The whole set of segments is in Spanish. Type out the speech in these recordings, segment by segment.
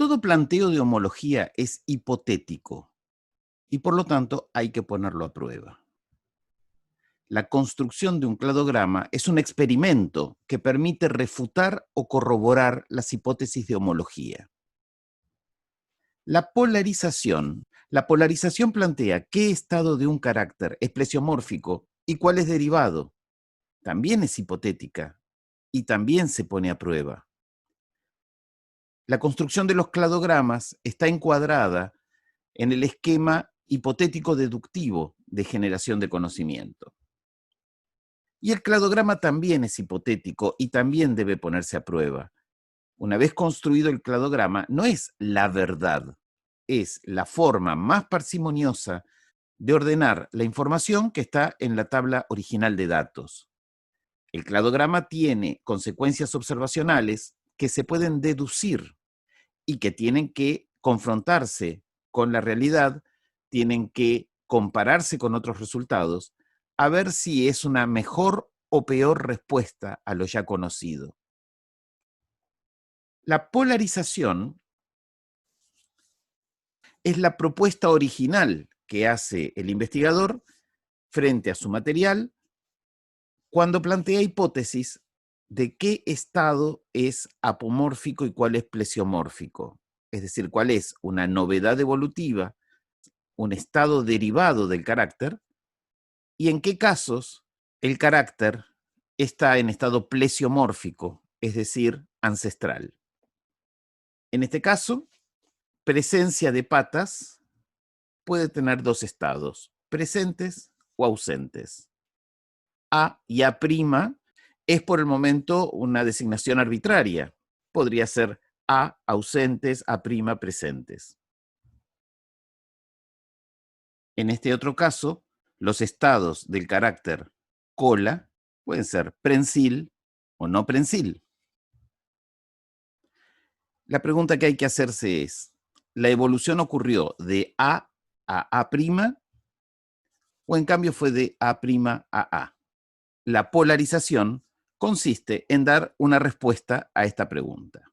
Todo planteo de homología es hipotético y por lo tanto hay que ponerlo a prueba. La construcción de un cladograma es un experimento que permite refutar o corroborar las hipótesis de homología. La polarización plantea qué estado de un carácter es plesiomórfico y cuál es derivado. También es hipotética y también se pone a prueba. La construcción de los cladogramas está encuadrada en el esquema hipotético deductivo de generación de conocimiento. Y el cladograma también es hipotético y también debe ponerse a prueba. Una vez construido el cladograma, no es la verdad, es la forma más parsimoniosa de ordenar la información que está en la tabla original de datos. El cladograma tiene consecuencias observacionales que se pueden deducir y que tienen que confrontarse con la realidad, tienen que compararse con otros resultados, a ver si es una mejor o peor respuesta a lo ya conocido. La polarización es la propuesta original que hace el investigador frente a su material cuando plantea hipótesis de qué estado es apomórfico y cuál es plesiomórfico. Es decir, cuál es una novedad evolutiva, un estado derivado del carácter, y en qué casos el carácter está en estado plesiomórfico, es decir, ancestral. En este caso, presencia de patas puede tener dos estados, presentes o ausentes. A y A' es por el momento una designación arbitraria. Podría ser A ausentes, A' presentes. En este otro caso, los estados del carácter cola pueden ser prensil o no prensil. La pregunta que hay que hacerse es, ¿la evolución ocurrió de A a A' o en cambio fue de A' a A? La polarización consiste en dar una respuesta a esta pregunta.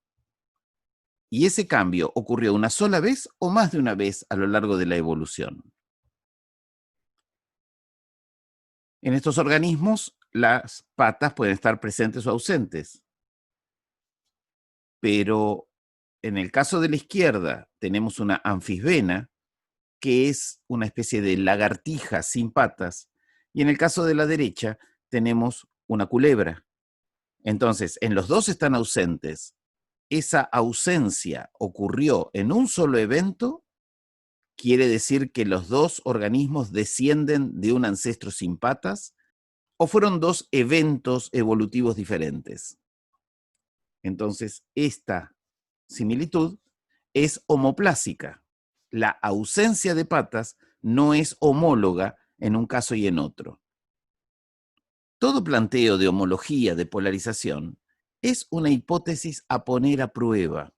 ¿Y ese cambio ocurrió una sola vez o más de una vez a lo largo de la evolución? En estos organismos, las patas pueden estar presentes o ausentes. Pero en el caso de la izquierda, tenemos una anfisbena, que es una especie de lagartija sin patas, y en el caso de la derecha, tenemos una culebra. Entonces, en los dos están ausentes. Esa ausencia ocurrió en un solo evento, quiere decir que los dos organismos descienden de un ancestro sin patas, o fueron dos eventos evolutivos diferentes. Entonces, esta similitud es homoplásica. La ausencia de patas no es homóloga en un caso y en otro. Todo planteo de homología, de polarización, es una hipótesis a poner a prueba.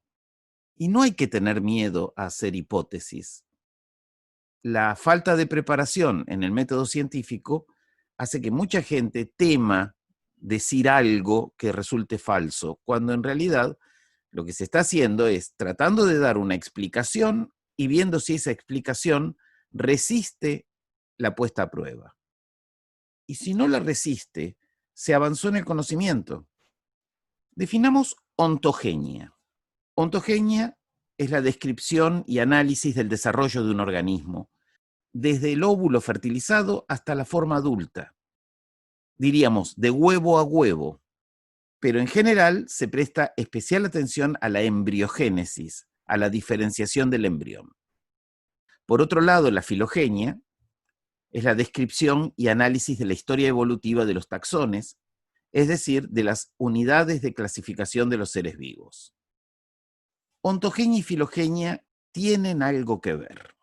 Y no hay que tener miedo a hacer hipótesis. La falta de preparación en el método científico hace que mucha gente tema decir algo que resulte falso, cuando en realidad lo que se está haciendo es tratando de dar una explicación y viendo si esa explicación resiste la puesta a prueba. Y si no la resiste, se avanzó en el conocimiento. Definamos ontogenia. Ontogenia es la descripción y análisis del desarrollo de un organismo, desde el óvulo fertilizado hasta la forma adulta. Diríamos de huevo a huevo, pero en general se presta especial atención a la embriogénesis, a la diferenciación del embrión. Por otro lado, la filogenia es la descripción y análisis de la historia evolutiva de los taxones, es decir, de las unidades de clasificación de los seres vivos. Ontogenia y filogenia tienen algo que ver.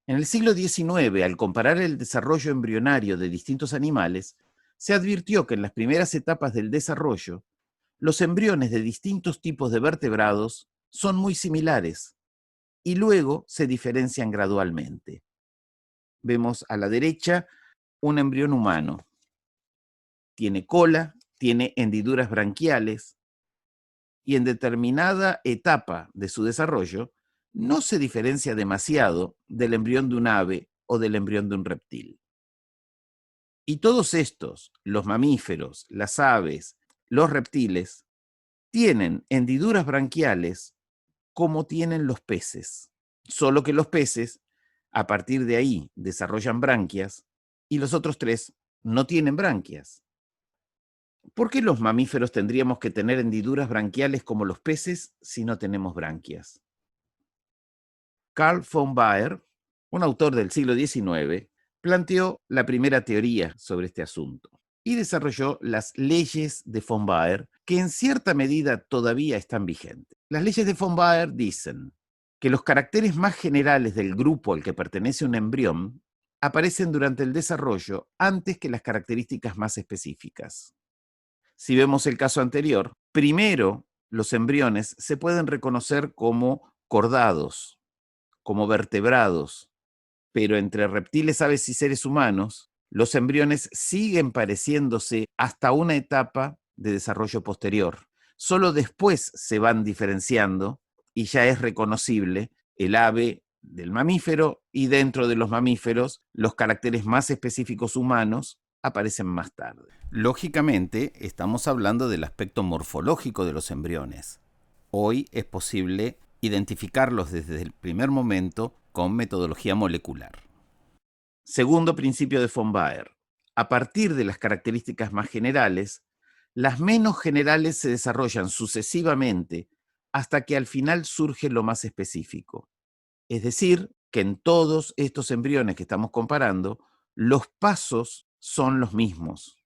En el siglo XIX, al comparar el desarrollo embrionario de distintos animales, se advirtió que en las primeras etapas del desarrollo, los embriones de distintos tipos de vertebrados son muy similares y luego se diferencian gradualmente. Vemos a la derecha un embrión humano. Tiene cola, tiene hendiduras branquiales y en determinada etapa de su desarrollo no se diferencia demasiado del embrión de un ave o del embrión de un reptil. Y todos estos, los mamíferos, las aves, los reptiles, tienen hendiduras branquiales como tienen los peces, solo que los peces, a partir de ahí, desarrollan branquias y los otros tres no tienen branquias. ¿Por qué los mamíferos tendríamos que tener hendiduras branquiales como los peces si no tenemos branquias? Carl von Baer, un autor del siglo XIX, planteó la primera teoría sobre este asunto y desarrolló las leyes de von Baer, que en cierta medida todavía están vigentes. Las leyes de von Baer dicen que los caracteres más generales del grupo al que pertenece un embrión aparecen durante el desarrollo antes que las características más específicas. Si vemos el caso anterior, primero los embriones se pueden reconocer como cordados, como vertebrados, pero entre reptiles, aves y seres humanos, los embriones siguen pareciéndose hasta una etapa de desarrollo posterior. Solo después se van diferenciando y ya es reconocible el ave del mamífero, y dentro de los mamíferos los caracteres más específicos humanos aparecen más tarde. Lógicamente, estamos hablando del aspecto morfológico de los embriones. Hoy es posible identificarlos desde el primer momento con metodología molecular. Segundo principio de von Baer. A partir de las características más generales, las menos generales se desarrollan sucesivamente hasta que al final surge lo más específico. Es decir, que en todos estos embriones que estamos comparando, los pasos son los mismos.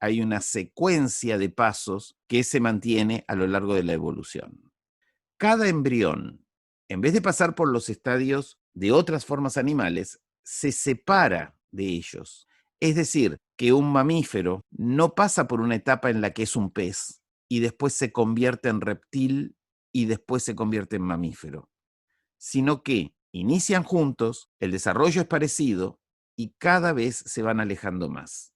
Hay una secuencia de pasos que se mantiene a lo largo de la evolución. Cada embrión, en vez de pasar por los estadios de otras formas animales, se separa de ellos. Es decir, que un mamífero no pasa por una etapa en la que es un pez y después se convierte en reptil y después se convierte en mamífero, sino que inician juntos, el desarrollo es parecido y cada vez se van alejando más.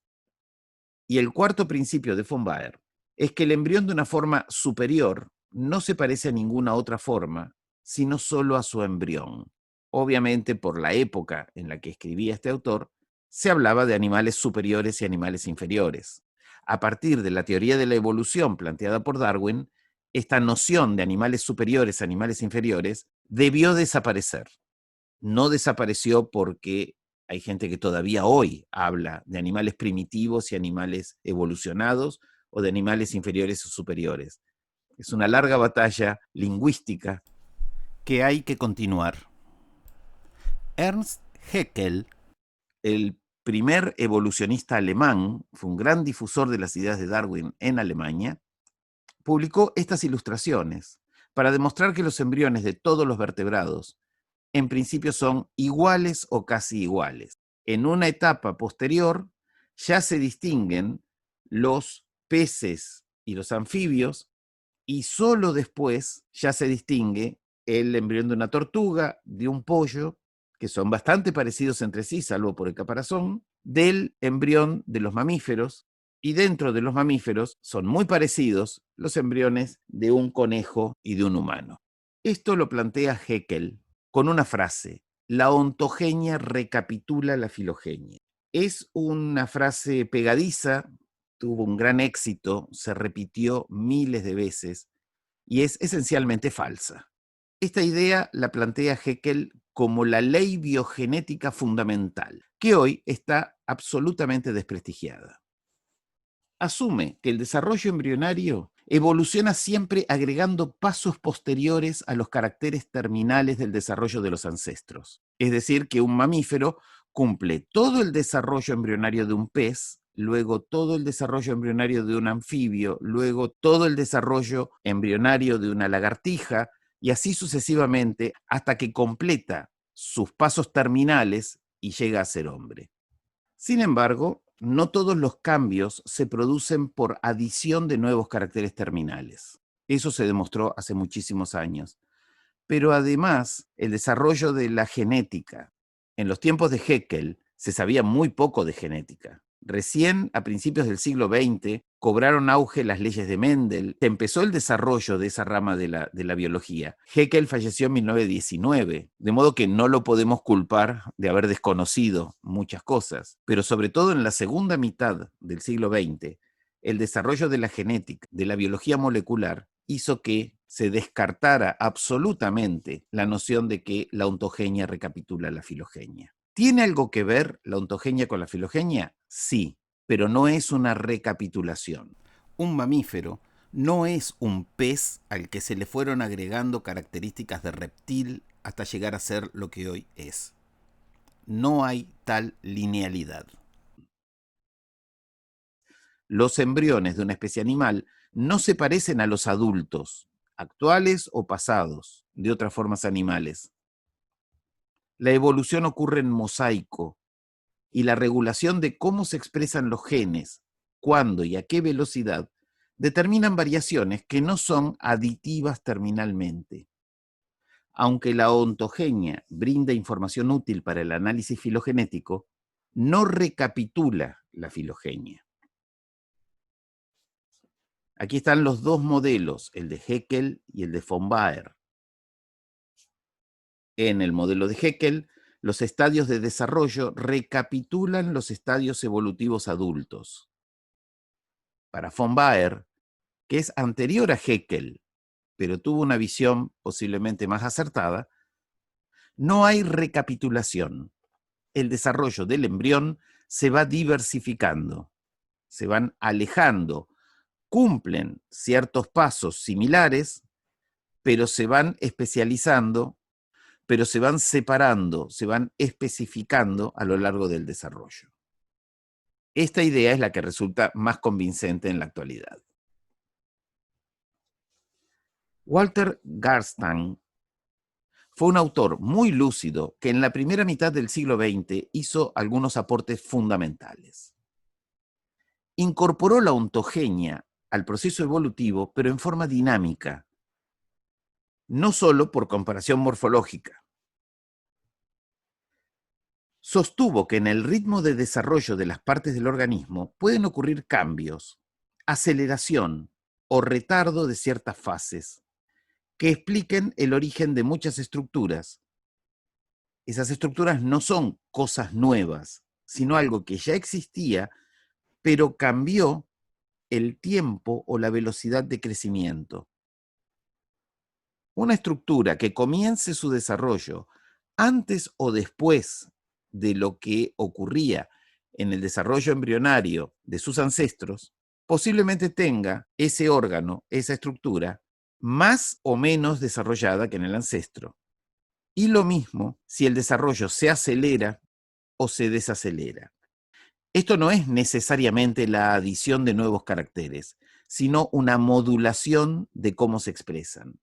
Y el cuarto principio de von Baer es que el embrión de una forma superior no se parece a ninguna otra forma, sino solo a su embrión. Obviamente, por la época en la que escribía este autor, se hablaba de animales superiores y animales inferiores. A partir de la teoría de la evolución planteada por Darwin, esta noción de animales superiores, animales inferiores, debió desaparecer. No desapareció porque hay gente que todavía hoy habla de animales primitivos y animales evolucionados o de animales inferiores o superiores. Es una larga batalla lingüística que hay que continuar. Ernst Haeckel, el primer evolucionista alemán, fue un gran difusor de las ideas de Darwin en Alemania, publicó estas ilustraciones para demostrar que los embriones de todos los vertebrados en principio son iguales o casi iguales. En una etapa posterior ya se distinguen los peces y los anfibios, y solo después ya se distingue el embrión de una tortuga, de un pollo, que son bastante parecidos entre sí, salvo por el caparazón, del embrión de los mamíferos, y dentro de los mamíferos son muy parecidos los embriones de un conejo y de un humano. Esto lo plantea Haeckel con una frase: la ontogenia recapitula la filogenia. Es una frase pegadiza, tuvo un gran éxito, se repitió miles de veces y es esencialmente falsa. Esta idea la plantea Haeckel como la ley biogenética fundamental, que hoy está absolutamente desprestigiada. Asume que el desarrollo embrionario evoluciona siempre agregando pasos posteriores a los caracteres terminales del desarrollo de los ancestros. Es decir, que un mamífero cumple todo el desarrollo embrionario de un pez, luego todo el desarrollo embrionario de un anfibio, luego todo el desarrollo embrionario de una lagartija, y así sucesivamente hasta que completa sus pasos terminales y llega a ser hombre. Sin embargo, no todos los cambios se producen por adición de nuevos caracteres terminales. Eso se demostró hace muchísimos años. Pero además, el desarrollo de la genética. En los tiempos de Haeckel se sabía muy poco de genética. Recién a principios del siglo XX cobraron auge las leyes de Mendel, empezó el desarrollo de esa rama de la biología. Haeckel falleció en 1919, de modo que no lo podemos culpar de haber desconocido muchas cosas, pero sobre todo en la segunda mitad del siglo XX, el desarrollo de la genética, de la biología molecular, hizo que se descartara absolutamente la noción de que la ontogenia recapitula la filogenia. ¿Tiene algo que ver la ontogenia con la filogenia? Sí, pero no es una recapitulación. Un mamífero no es un pez al que se le fueron agregando características de reptil hasta llegar a ser lo que hoy es. No hay tal linealidad. Los embriones de una especie animal no se parecen a los adultos, actuales o pasados, de otras formas animales. La evolución ocurre en mosaico, y la regulación de cómo se expresan los genes, cuándo y a qué velocidad, determinan variaciones que no son aditivas terminalmente. Aunque la ontogenia brinda información útil para el análisis filogenético, no recapitula la filogenia. Aquí están los dos modelos, el de Haeckel y el de von Baer. En el modelo de Haeckel, los estadios de desarrollo recapitulan los estadios evolutivos adultos. Para von Baer, que es anterior a Haeckel, pero tuvo una visión posiblemente más acertada, no hay recapitulación. El desarrollo del embrión se va diversificando, se van alejando, cumplen ciertos pasos similares, pero se van especializando, pero se van separando, se van especificando a lo largo del desarrollo. Esta idea es la que resulta más convincente en la actualidad. Walter Garstang fue un autor muy lúcido que en la primera mitad del siglo XX hizo algunos aportes fundamentales. Incorporó la ontogenia al proceso evolutivo, pero en forma dinámica, no solo por comparación morfológica. Sostuvo que en el ritmo de desarrollo de las partes del organismo pueden ocurrir cambios, aceleración o retardo de ciertas fases que expliquen el origen de muchas estructuras. Esas estructuras no son cosas nuevas, sino algo que ya existía, pero cambió el tiempo o la velocidad de crecimiento. Una estructura que comience su desarrollo antes o después de lo que ocurría en el desarrollo embrionario de sus ancestros, posiblemente tenga ese órgano, esa estructura, más o menos desarrollada que en el ancestro. Y lo mismo si el desarrollo se acelera o se desacelera. Esto no es necesariamente la adición de nuevos caracteres, sino una modulación de cómo se expresan.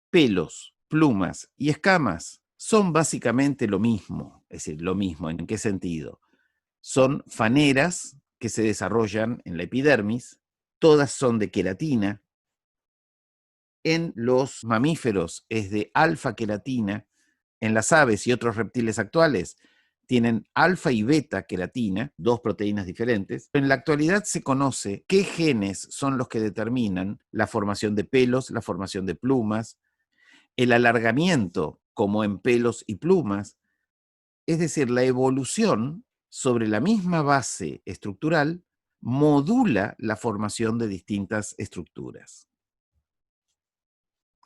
Pelos, plumas y escamas son básicamente lo mismo. Es decir, lo mismo, ¿en qué sentido? Son faneras que se desarrollan en la epidermis, todas son de queratina. En los mamíferos es de alfa-queratina, en las aves y otros reptiles actuales tienen alfa y beta queratina, dos proteínas diferentes. En la actualidad se conoce qué genes son los que determinan la formación de pelos, la formación de plumas, el alargamiento como en pelos y plumas, es decir, la evolución sobre la misma base estructural modula la formación de distintas estructuras.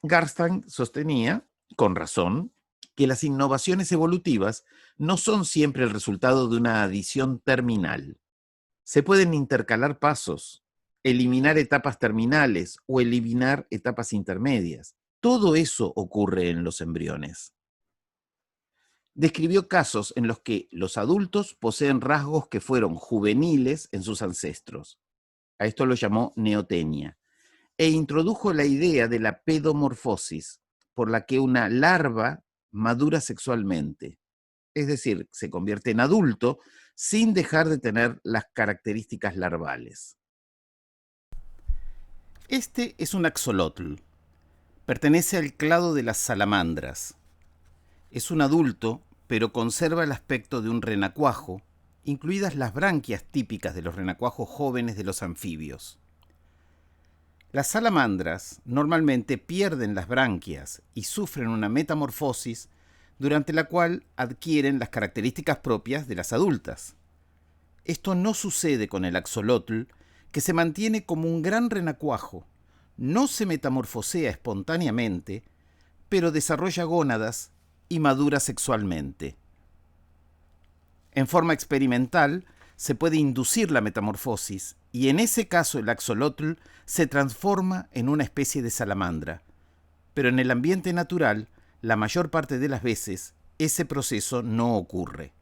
Garstang sostenía, con razón, que las innovaciones evolutivas no son siempre el resultado de una adición terminal. Se pueden intercalar pasos, eliminar etapas terminales o eliminar etapas intermedias. Todo eso ocurre en los embriones. Describió casos en los que los adultos poseen rasgos que fueron juveniles en sus ancestros. A esto lo llamó neotenia. E introdujo la idea de la pedomorfosis, por la que una larva madura sexualmente. Es decir, se convierte en adulto sin dejar de tener las características larvales. Este es un axolotl. Pertenece al clado de las salamandras. Es un adulto, pero conserva el aspecto de un renacuajo incluidas las branquias típicas de los renacuajos jóvenes de los anfibios. Las salamandras normalmente pierden las branquias y sufren una metamorfosis durante la cual adquieren las características propias de las adultas. Esto no sucede con el axolotl, que se mantiene como un gran renacuajo. No se metamorfosea espontáneamente, pero desarrolla gónadas y madura sexualmente. En forma experimental, se puede inducir la metamorfosis y en ese caso el axolotl se transforma en una especie de salamandra. Pero en el ambiente natural, la mayor parte de las veces, ese proceso no ocurre.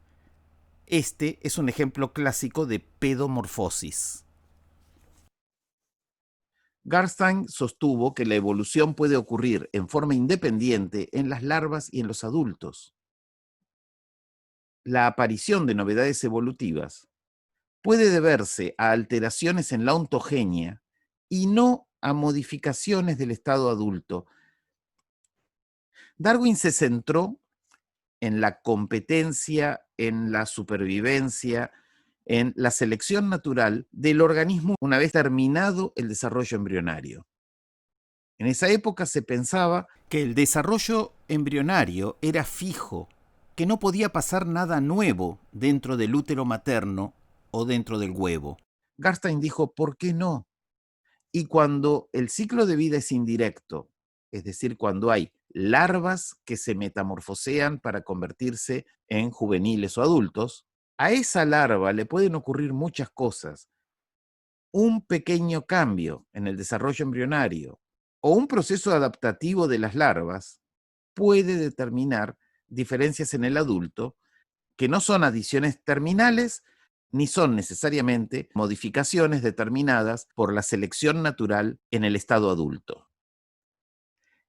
Este es un ejemplo clásico de pedomorfosis. Garstein sostuvo que la evolución puede ocurrir en forma independiente en las larvas y en los adultos. La aparición de novedades evolutivas puede deberse a alteraciones en la ontogenia y no a modificaciones del estado adulto. Darwin se centró en la competencia, en la supervivencia, en la selección natural del organismo una vez terminado el desarrollo embrionario. En esa época se pensaba que el desarrollo embrionario era fijo, que no podía pasar nada nuevo dentro del útero materno o dentro del huevo. Garstein dijo, ¿por qué no? Y cuando el ciclo de vida es indirecto, es decir, cuando hay larvas que se metamorfosean para convertirse en juveniles o adultos, a esa larva le pueden ocurrir muchas cosas. Un pequeño cambio en el desarrollo embrionario o un proceso adaptativo de las larvas puede determinar diferencias en el adulto que no son adiciones terminales ni son necesariamente modificaciones determinadas por la selección natural en el estado adulto.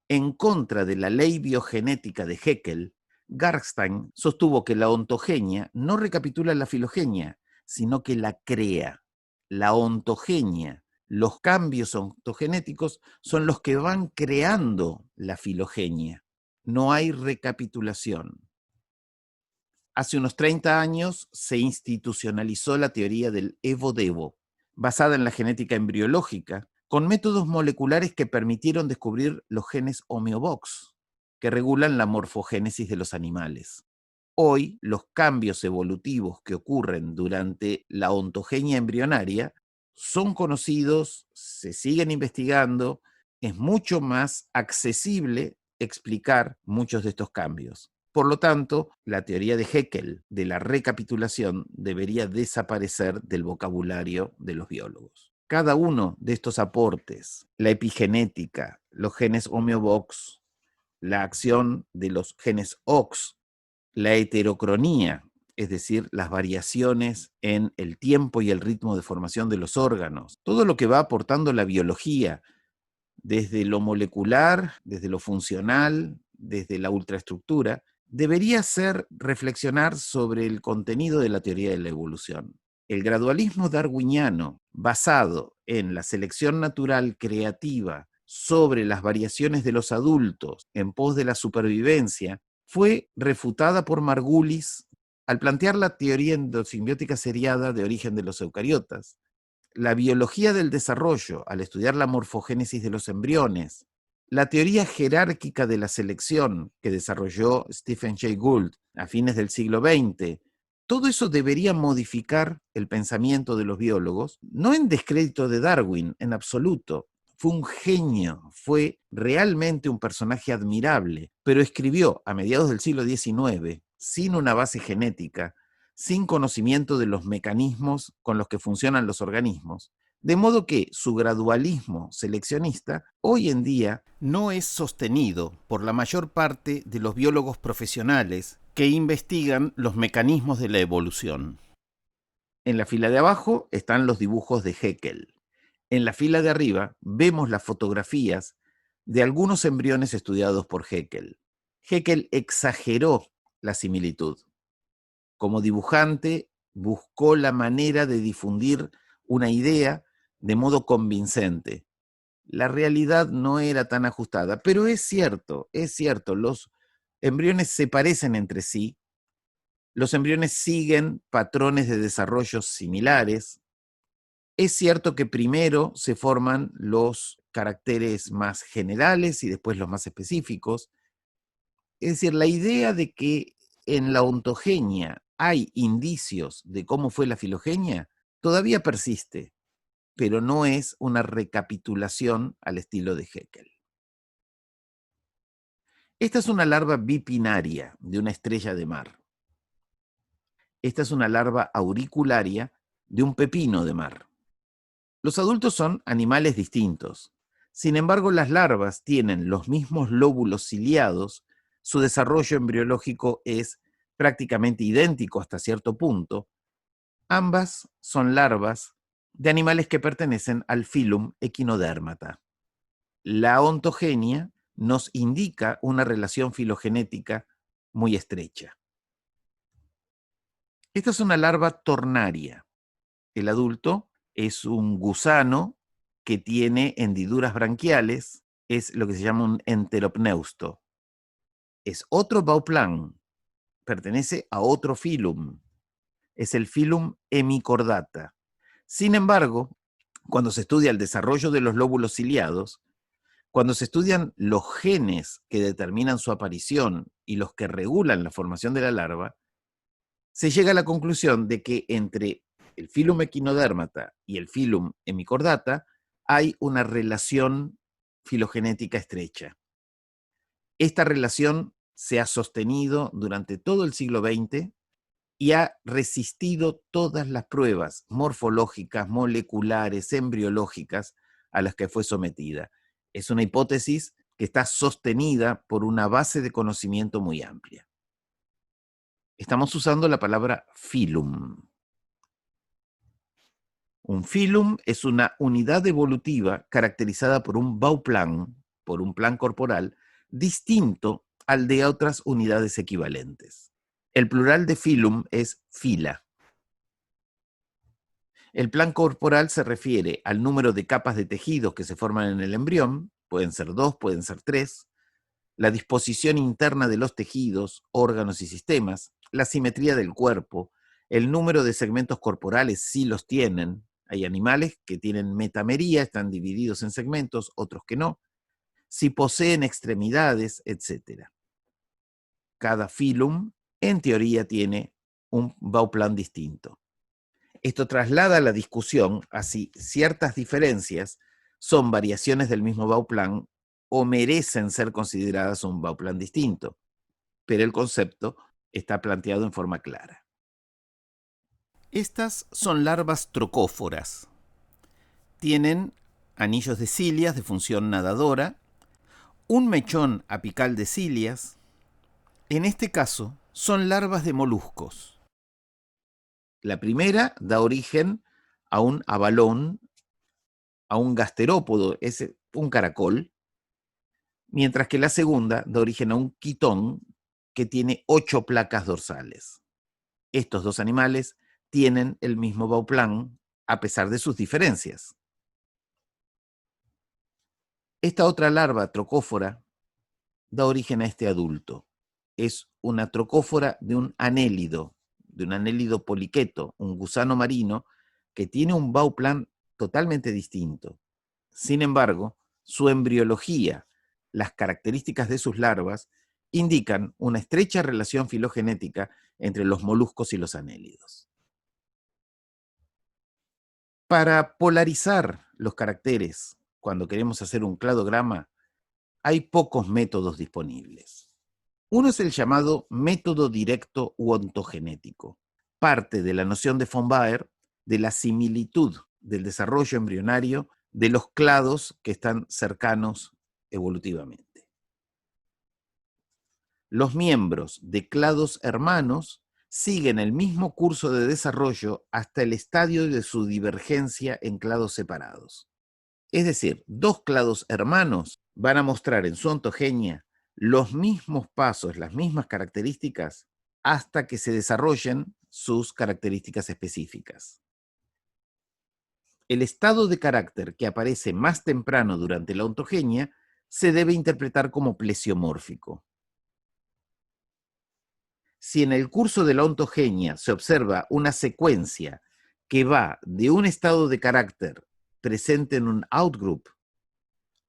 En contra de la ley biogenética de Haeckel, Garstein sostuvo que la ontogenia no recapitula la filogenia, sino que la crea. La ontogenia, los cambios ontogenéticos, son los que van creando la filogenia. No hay recapitulación. Hace unos 30 años se institucionalizó la teoría del Evo-Devo, basada en la genética embriológica, con métodos moleculares que permitieron descubrir los genes homeobox, que regulan la morfogénesis de los animales. Hoy, los cambios evolutivos que ocurren durante la ontogenia embrionaria son conocidos, se siguen investigando, es mucho más accesible explicar muchos de estos cambios. Por lo tanto, la teoría de Haeckel de la recapitulación debería desaparecer del vocabulario de los biólogos. Cada uno de estos aportes, la epigenética, los genes homeobox, la acción de los genes OX, la heterocronía, es decir, las variaciones en el tiempo y el ritmo de formación de los órganos, todo lo que va aportando la biología, desde lo molecular, desde lo funcional, desde la ultraestructura, debería ser reflexionar sobre el contenido de la teoría de la evolución. El gradualismo darwiniano, basado en la selección natural creativa sobre las variaciones de los adultos en pos de la supervivencia, fue refutada por Margulis al plantear la teoría endosimbiótica seriada de origen de los eucariotas. La biología del desarrollo, al estudiar la morfogénesis de los embriones, la teoría jerárquica de la selección que desarrolló Stephen Jay Gould a fines del siglo XX, todo eso debería modificar el pensamiento de los biólogos, no en descrédito de Darwin, en absoluto. Fue un genio, fue realmente un personaje admirable, pero escribió a mediados del siglo XIX, sin una base genética, sin conocimiento de los mecanismos con los que funcionan los organismos, de modo que su gradualismo seleccionista hoy en día no es sostenido por la mayor parte de los biólogos profesionales que investigan los mecanismos de la evolución. En la fila de abajo están los dibujos de Haeckel. En la fila de arriba vemos las fotografías de algunos embriones estudiados por Haeckel. Haeckel exageró la similitud. Como dibujante, buscó la manera de difundir una idea de modo convincente. La realidad no era tan ajustada, pero es cierto, los embriones se parecen entre sí, Los embriones siguen patrones de desarrollo similares. Es cierto que primero se forman los caracteres más generales y después los más específicos. Es decir, la idea de que en la ontogenia hay indicios de cómo fue la filogenia todavía persiste, pero no es una recapitulación al estilo de Haeckel. Esta es una larva bipinaria de una estrella de mar. Esta es una larva auricularia de un pepino de mar. Los adultos son animales distintos. Sin embargo, las larvas tienen los mismos lóbulos ciliados, su desarrollo embriológico es prácticamente idéntico hasta cierto punto. Ambas son larvas de animales que pertenecen al filum Echinodermata. La ontogenia nos indica una relación filogenética muy estrecha. Esta es una larva tornaria. El adulto es un gusano que tiene hendiduras branquiales, es lo que se llama un enteropneusto. Es otro bauplan, pertenece a otro filum, es el filum Hemicordata. Sin embargo, cuando se estudia el desarrollo de los lóbulos ciliados, cuando se estudian los genes que determinan su aparición y los que regulan la formación de la larva, se llega a la conclusión de que entre el filum Echinodermata y el filum Hemicordata hay una relación filogenética estrecha. Esta relación se ha sostenido durante todo el siglo XX y ha resistido todas las pruebas morfológicas, moleculares, embriológicas a las que fue sometida. Es una hipótesis que está sostenida por una base de conocimiento muy amplia. Estamos usando la palabra filum. Un filum es una unidad evolutiva caracterizada por un bauplan, por un plan corporal, distinto al de otras unidades equivalentes. El plural de filum es fila. El plan corporal se refiere al número de capas de tejidos que se forman en el embrión, pueden ser 2, pueden ser 3, la disposición interna de los tejidos, órganos y sistemas, la simetría del cuerpo, el número de segmentos corporales si los tienen. Hay animales que tienen metamería, están divididos en segmentos, otros que no, si poseen extremidades, etc. Cada filum, en teoría, tiene un bauplan distinto. Esto traslada la discusión a si ciertas diferencias son variaciones del mismo bauplan o merecen ser consideradas un bauplan distinto, pero el concepto está planteado en forma clara. Estas son larvas trocóforas. Tienen anillos de cilias de función nadadora, un mechón apical de cilias. En este caso, son larvas de moluscos. La primera da origen a un abalón, a un gasterópodo, es un caracol, mientras que la segunda da origen a un quitón que tiene 8 placas dorsales. Estos dos animales tienen el mismo bauplan a pesar de sus diferencias. Esta otra larva trocófora da origen a este adulto. Es una trocófora de un anélido poliqueto, un gusano marino que tiene un bauplan totalmente distinto. Sin embargo, su embriología, las características de sus larvas, indican una estrecha relación filogenética entre los moluscos y los anélidos. Para polarizar los caracteres, cuando queremos hacer un cladograma, hay pocos métodos disponibles. Uno es el llamado método directo u ontogenético. Parte de la noción de von Baer de la similitud del desarrollo embrionario de los clados que están cercanos evolutivamente. Los miembros de clados hermanos siguen el mismo curso de desarrollo hasta el estadio de su divergencia en clados separados. Es decir, dos clados hermanos van a mostrar en su ontogenia los mismos pasos, las mismas características, hasta que se desarrollen sus características específicas. El estado de carácter que aparece más temprano durante la ontogenia se debe interpretar como plesiomórfico. Si en el curso de la ontogenia se observa una secuencia que va de un estado de carácter presente en un outgroup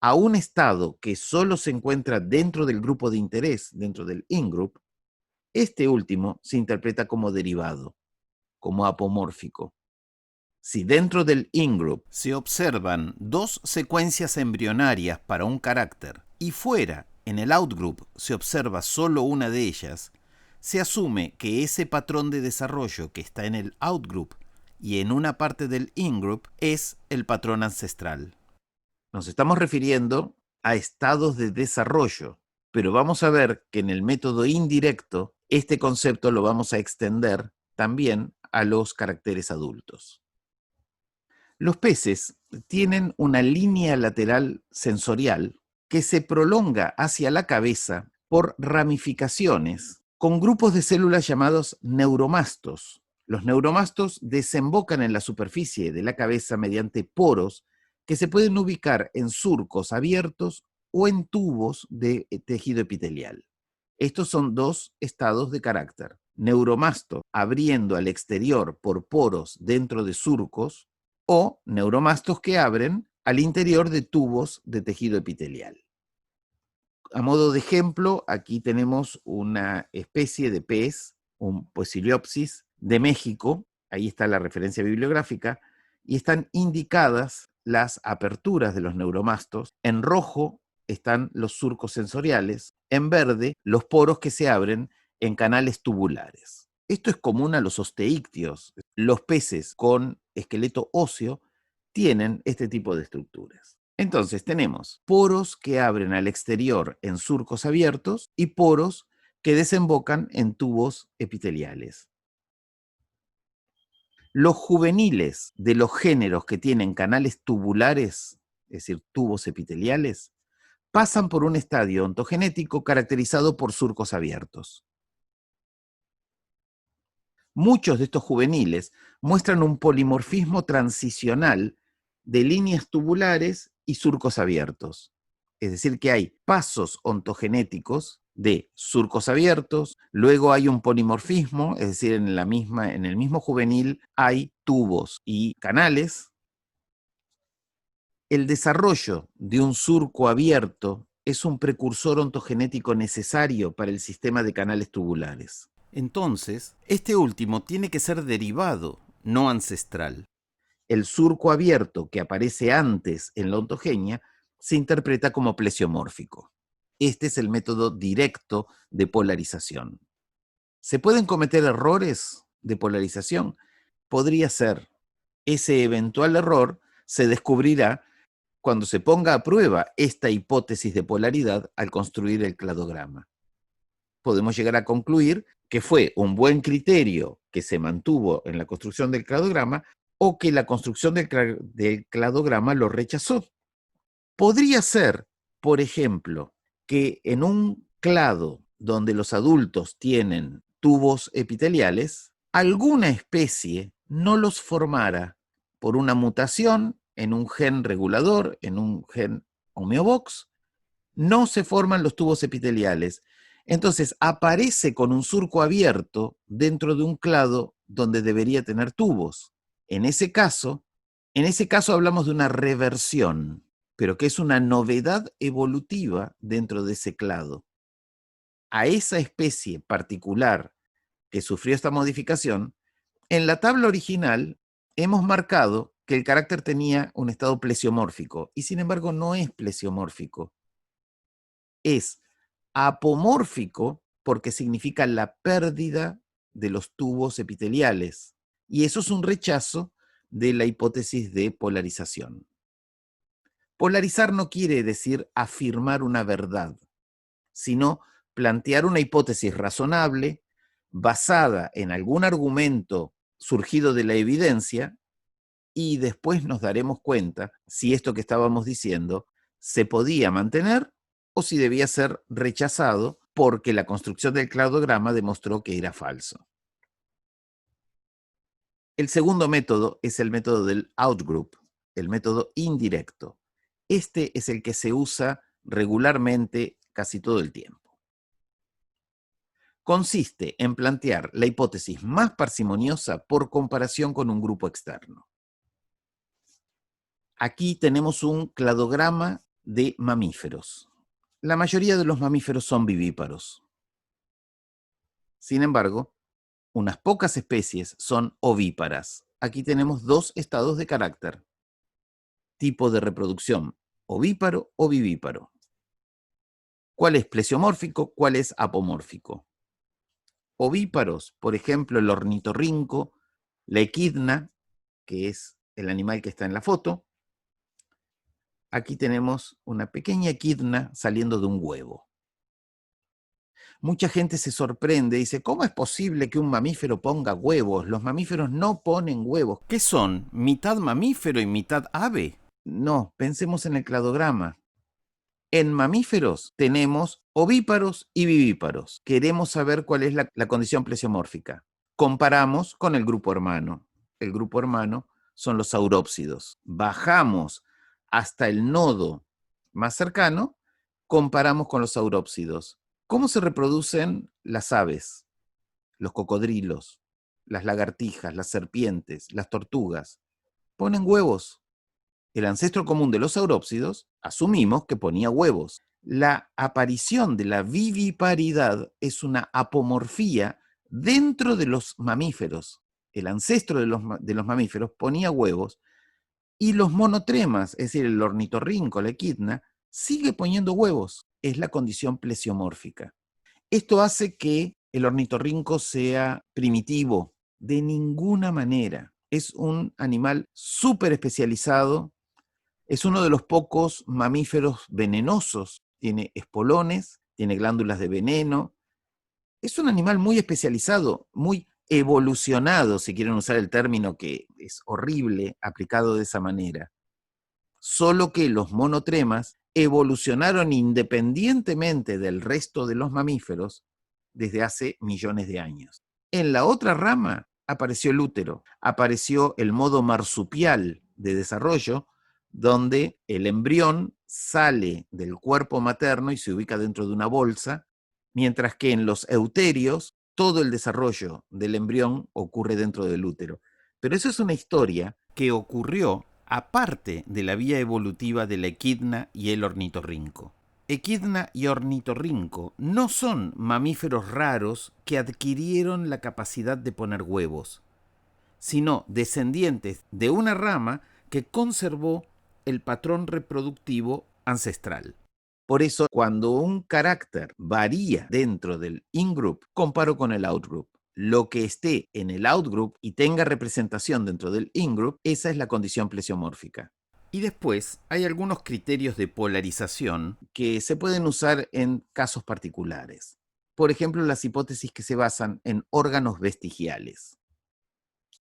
a un estado que solo se encuentra dentro del grupo de interés, dentro del ingroup, este último se interpreta como derivado, como apomórfico. Si dentro del ingroup se observan dos secuencias embrionarias para un carácter y fuera, en el outgroup, se observa solo una de ellas, se asume que ese patrón de desarrollo que está en el outgroup y en una parte del ingroup es el patrón ancestral. Nos estamos refiriendo a estados de desarrollo, pero vamos a ver que en el método indirecto este concepto lo vamos a extender también a los caracteres adultos. Los peces tienen una línea lateral sensorial que se prolonga hacia la cabeza por ramificaciones con grupos de células llamados neuromastos. Los neuromastos desembocan en la superficie de la cabeza mediante poros que se pueden ubicar en surcos abiertos o en tubos de tejido epitelial. Estos son dos estados de carácter. Neuromasto abriendo al exterior por poros dentro de surcos o neuromastos que abren al interior de tubos de tejido epitelial. A modo de ejemplo, aquí tenemos una especie de pez, un Poeciliopsis de México, ahí está la referencia bibliográfica, y están indicadas las aperturas de los neuromastos. En rojo están los surcos sensoriales, en verde los poros que se abren en canales tubulares. Esto es común a los osteícteos. Los peces con esqueleto óseo tienen este tipo de estructuras. Entonces tenemos poros que abren al exterior en surcos abiertos y poros que desembocan en tubos epiteliales. Los juveniles de los géneros que tienen canales tubulares, es decir, tubos epiteliales, pasan por un estadio ontogenético caracterizado por surcos abiertos. Muchos de estos juveniles muestran un polimorfismo transicional de líneas tubulares y surcos abiertos. Es decir, que hay pasos ontogenéticos de surcos abiertos, luego hay un polimorfismo, es decir, en el mismo juvenil hay tubos y canales. El desarrollo de un surco abierto es un precursor ontogenético necesario para el sistema de canales tubulares. Entonces, este último tiene que ser derivado, no ancestral. El surco abierto que aparece antes en la ontogenia se interpreta como plesiomórfico. Este es el método directo de polarización. ¿Se pueden cometer errores de polarización? Podría ser. Ese eventual error se descubrirá cuando se ponga a prueba esta hipótesis de polaridad al construir el cladograma. Podemos llegar a concluir que fue un buen criterio que se mantuvo en la construcción del cladograma o que la construcción del cladograma lo rechazó. Podría ser, por ejemplo, que en un clado donde los adultos tienen tubos epiteliales, alguna especie no los formara por una mutación en un gen regulador, en un gen homeobox, no se forman los tubos epiteliales. Entonces aparece con un surco abierto dentro de un clado donde debería tener tubos. En ese caso hablamos de una reversión, pero que es una novedad evolutiva dentro de ese clado. A esa especie particular que sufrió esta modificación, en la tabla original hemos marcado que el carácter tenía un estado plesiomórfico, y sin embargo no es plesiomórfico. Es apomórfico porque significa la pérdida de los tubos epiteliales, y eso es un rechazo de la hipótesis de polarización. Polarizar no quiere decir afirmar una verdad, sino plantear una hipótesis razonable basada en algún argumento surgido de la evidencia, y después nos daremos cuenta si esto que estábamos diciendo se podía mantener o si debía ser rechazado porque la construcción del cladograma demostró que era falso. El segundo método es el método del outgroup, el método indirecto. Este es el que se usa regularmente casi todo el tiempo. consiste en plantear la hipótesis más parsimoniosa por comparación con un grupo externo. Aquí tenemos un cladograma de mamíferos. La mayoría de los mamíferos son vivíparos. Sin embargo, unas pocas especies son ovíparas. Aquí tenemos dos estados de carácter. Tipo de reproducción, ovíparo o vivíparo. ¿Cuál es plesiomórfico? ¿Cuál es apomórfico? Ovíparos, por ejemplo, el ornitorrinco, la equidna, que es el animal que está en la foto. Aquí tenemos una pequeña equidna saliendo de un huevo. Mucha gente se sorprende y dice, ¿cómo es posible que un mamífero ponga huevos? Los mamíferos no ponen huevos. ¿Qué son? ¿Mitad mamífero y mitad ave? No, pensemos en el cladograma. En mamíferos tenemos ovíparos y vivíparos. Queremos saber cuál es la condición plesiomórfica. Comparamos con el grupo hermano. El grupo hermano son los saurópsidos. Bajamos hasta el nodo más cercano, comparamos con los saurópsidos. ¿Cómo se reproducen las aves, los cocodrilos, las lagartijas, las serpientes, las tortugas? Ponen huevos. El ancestro común de los saurópsidos, asumimos que ponía huevos. La aparición de la viviparidad es una apomorfía dentro de los mamíferos. El ancestro de los mamíferos ponía huevos y los monotremas, es decir, el ornitorrinco, la equidna, sigue poniendo huevos. Es la condición plesiomórfica. Esto hace que el ornitorrinco sea primitivo. De ninguna manera. Es un animal súper especializado. Es uno de los pocos mamíferos venenosos. Tiene espolones, tiene glándulas de veneno. Es un animal muy especializado, muy evolucionado, si quieren usar el término que es horrible aplicado de esa manera. Solo que los monotremas evolucionaron independientemente del resto de los mamíferos desde hace millones de años. En la otra rama apareció el útero, apareció el modo marsupial de desarrollo, donde el embrión sale del cuerpo materno y se ubica dentro de una bolsa, mientras que en los euterios todo el desarrollo del embrión ocurre dentro del útero. Pero eso es una historia que ocurrió aparte de la vía evolutiva de la equidna y el ornitorrinco. Equidna y ornitorrinco no son mamíferos raros que adquirieron la capacidad de poner huevos, sino descendientes de una rama que conservó el patrón reproductivo ancestral. Por eso, cuando un carácter varía dentro del in-group, comparo con el out-group. Lo que esté en el outgroup y tenga representación dentro del in-group, esa es la condición plesiomórfica. Y después hay algunos criterios de polarización que se pueden usar en casos particulares. Por ejemplo, las hipótesis que se basan en órganos vestigiales.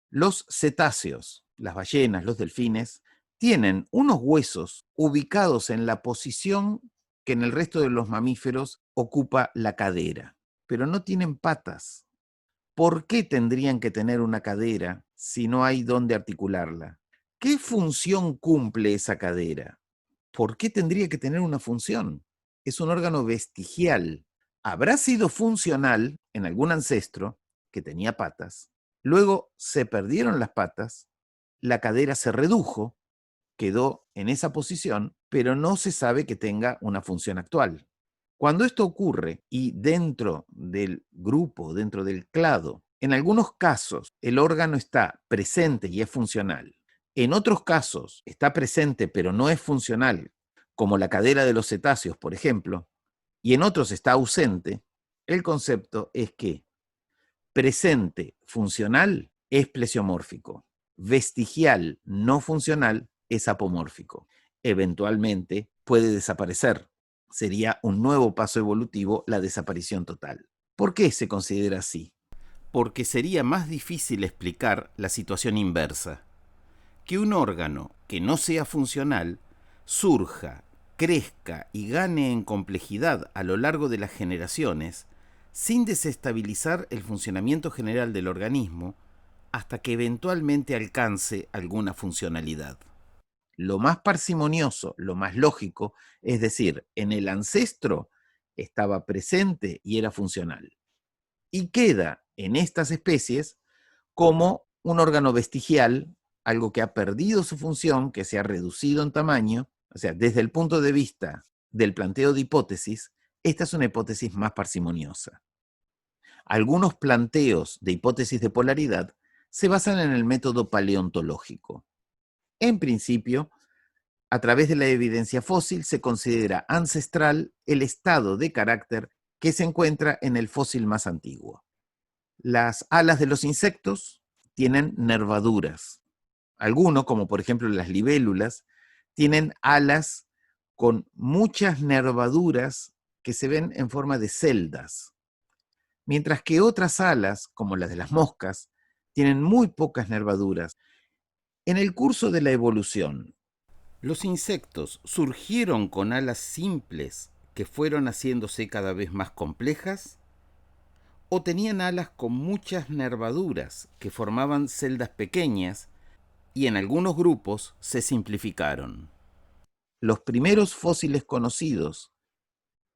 Los cetáceos, las ballenas, los delfines, tienen unos huesos ubicados en la posición que en el resto de los mamíferos ocupa la cadera, pero no tienen patas. ¿Por qué tendrían que tener una cadera si no hay dónde articularla? ¿Qué función cumple esa cadera? ¿Por qué tendría que tener una función? Es un órgano vestigial. Habrá sido funcional en algún ancestro que tenía patas. Luego se perdieron las patas, la cadera se redujo, quedó en esa posición, pero no se sabe que tenga una función actual. Cuando esto ocurre y dentro del grupo, dentro del clado, en algunos casos el órgano está presente y es funcional. En otros casos está presente pero no es funcional, como la cadera de los cetáceos, por ejemplo, y en otros está ausente. El concepto es que presente funcional es plesiomórfico, vestigial no funcional es apomórfico. Eventualmente puede desaparecer. Sería un nuevo paso evolutivo la desaparición total. ¿Por qué se considera así? Porque sería más difícil explicar la situación inversa. Que un órgano que no sea funcional surja, crezca y gane en complejidad a lo largo de las generaciones sin desestabilizar el funcionamiento general del organismo hasta que eventualmente alcance alguna funcionalidad. Lo más parsimonioso, lo más lógico, es decir, en el ancestro estaba presente y era funcional. y queda en estas especies como un órgano vestigial, algo que ha perdido su función, que se ha reducido en tamaño. O sea, desde el punto de vista del planteo de hipótesis, esta es una hipótesis más parsimoniosa. Algunos planteos de hipótesis de polaridad se basan en el método paleontológico. En principio, a través de la evidencia fósil se considera ancestral el estado de carácter que se encuentra en el fósil más antiguo. Las alas de los insectos tienen nervaduras. Algunos, como por ejemplo las libélulas, tienen alas con muchas nervaduras que se ven en forma de celdas, mientras que otras alas, como las de las moscas, tienen muy pocas nervaduras. En el curso de la evolución, los insectos surgieron con alas simples que fueron haciéndose cada vez más complejas, o tenían alas con muchas nervaduras que formaban celdas pequeñas y en algunos grupos se simplificaron. Los primeros fósiles conocidos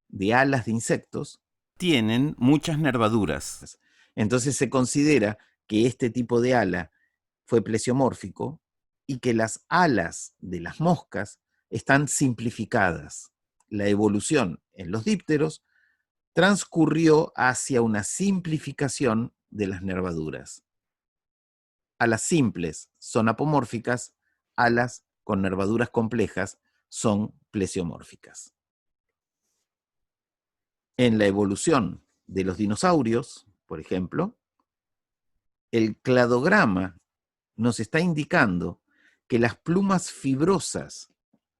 de alas de insectos tienen muchas nervaduras. Entonces se considera que este tipo de ala fue plesiomórfico y que las alas de las moscas están simplificadas. La evolución en los dípteros transcurrió hacia una simplificación de las nervaduras. Alas simples son apomórficas, alas con nervaduras complejas son plesiomórficas. En la evolución de los dinosaurios, por ejemplo, el cladograma nos está indicando que las plumas fibrosas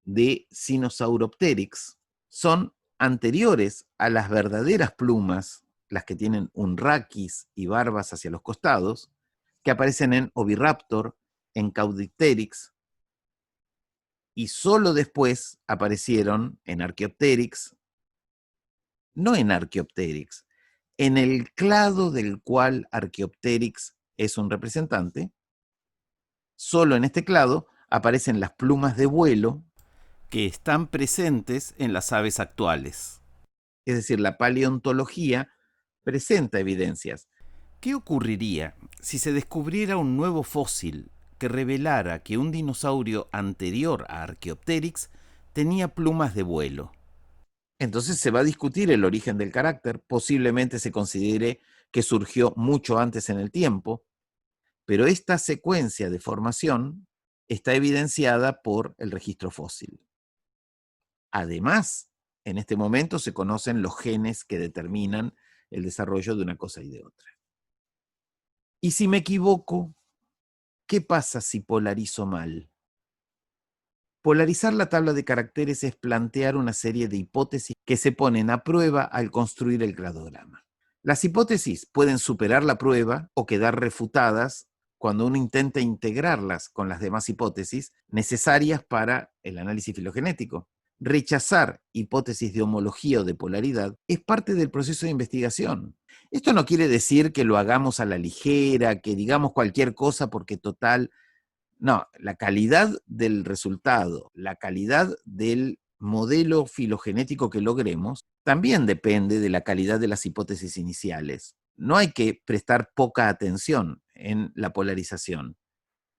de Sinosauropteryx son anteriores a las verdaderas plumas, las que tienen un raquis y barbas hacia los costados, que aparecen en Oviraptor, en Caudipteryx, y solo después aparecieron en Archaeopteryx, no en Archaeopteryx, en el clado del cual Archaeopteryx es un representante. Solo en este clado aparecen las plumas de vuelo que están presentes en las aves actuales. Es decir, la paleontología presenta evidencias. ¿Qué ocurriría si se descubriera un nuevo fósil que revelara que un dinosaurio anterior a Archaeopteryx tenía plumas de vuelo? Entonces se va a discutir el origen del carácter, posiblemente se considere que surgió mucho antes en el tiempo, pero esta secuencia de formación está evidenciada por el registro fósil. Además, en este momento se conocen los genes que determinan el desarrollo de una cosa y de otra. Y si me equivoco, ¿qué pasa si polarizo mal? Polarizar la tabla de caracteres es plantear una serie de hipótesis que se ponen a prueba al construir el cladograma. Las hipótesis pueden superar la prueba o quedar refutadas cuando uno intenta integrarlas con las demás hipótesis necesarias para el análisis filogenético. Rechazar hipótesis de homología o de polaridad es parte del proceso de investigación. Esto no quiere decir que lo hagamos a la ligera, que digamos cualquier cosa porque total. No, la calidad del resultado, la calidad del modelo filogenético que logremos, también depende de la calidad de las hipótesis iniciales. No hay que prestar poca atención en la polarización,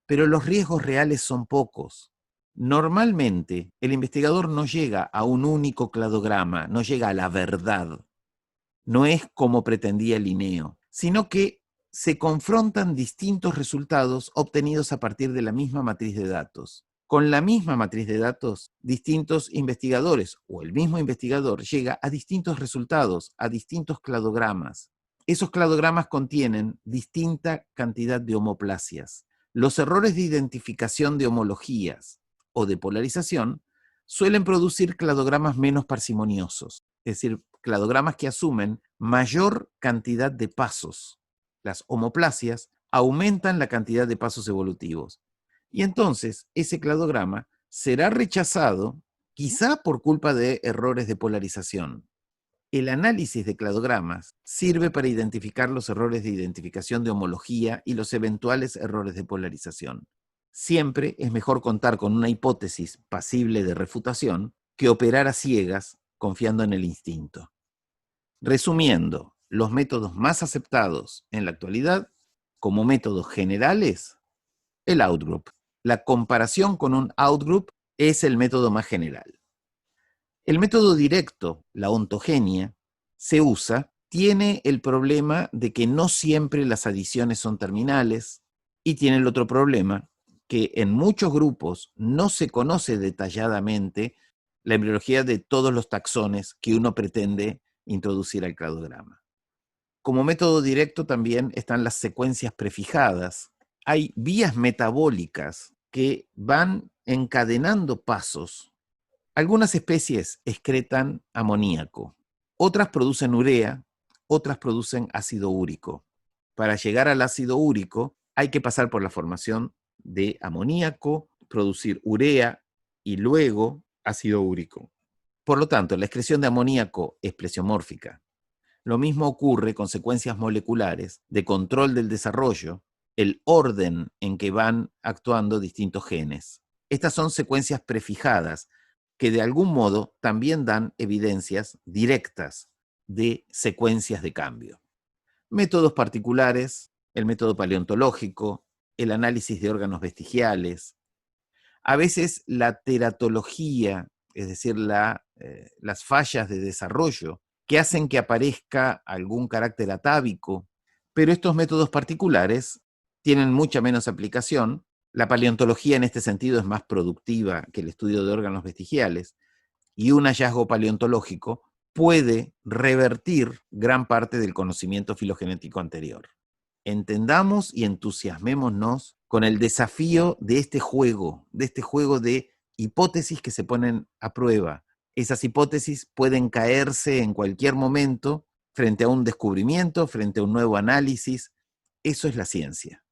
pero los riesgos reales son pocos. Normalmente, el investigador no llega a un único cladograma, no llega a la verdad. No es como pretendía Linneo, sino que se confrontan distintos resultados obtenidos a partir de la misma matriz de datos. Con la misma matriz de datos, distintos investigadores o el mismo investigador llega a distintos resultados, a distintos cladogramas. Esos cladogramas contienen distinta cantidad de homoplasias. Los errores de identificación de homologías o de polarización suelen producir cladogramas menos parsimoniosos, es decir, cladogramas que asumen mayor cantidad de pasos. Las homoplasias aumentan la cantidad de pasos evolutivos. Y entonces ese cladograma será rechazado quizá por culpa de errores de polarización. El análisis de cladogramas sirve para identificar los errores de identificación de homología y los eventuales errores de polarización. Siempre es mejor contar con una hipótesis pasible de refutación que operar a ciegas confiando en el instinto. Resumiendo, los métodos más aceptados en la actualidad como métodos generales, el outgroup. La comparación con un outgroup es el método más general. El método directo, la ontogenia, se usa, tiene el problema de que no siempre las adiciones son terminales y tiene el otro problema que en muchos grupos no se conoce detalladamente la embriología de todos los taxones que uno pretende introducir al cladograma. Como método directo también están las secuencias prefijadas. Hay vías metabólicas que van encadenando pasos. Algunas especies excretan amoníaco, otras producen urea, otras producen ácido úrico. Para llegar al ácido úrico hay que pasar por la formación de amoníaco, producir urea y luego ácido úrico. Por lo tanto, la excreción de amoníaco es plesiomórfica. Lo mismo ocurre con secuencias moleculares de control del desarrollo, el orden en que van actuando distintos genes. Estas son secuencias prefijadas que de algún modo también dan evidencias directas de secuencias de cambio. Métodos particulares, el método paleontológico, el análisis de órganos vestigiales, a veces la teratología, es decir, las fallas de desarrollo que hacen que aparezca algún carácter atávico, pero estos métodos particulares tienen mucha menos aplicación. La paleontología en este sentido es más productiva que el estudio de órganos vestigiales y un hallazgo paleontológico puede revertir gran parte del conocimiento filogenético anterior. Entendamos y entusiasmémonos con el desafío de este juego de hipótesis que se ponen a prueba. Esas hipótesis pueden caerse en cualquier momento frente a un descubrimiento, frente a un nuevo análisis. Eso es la ciencia.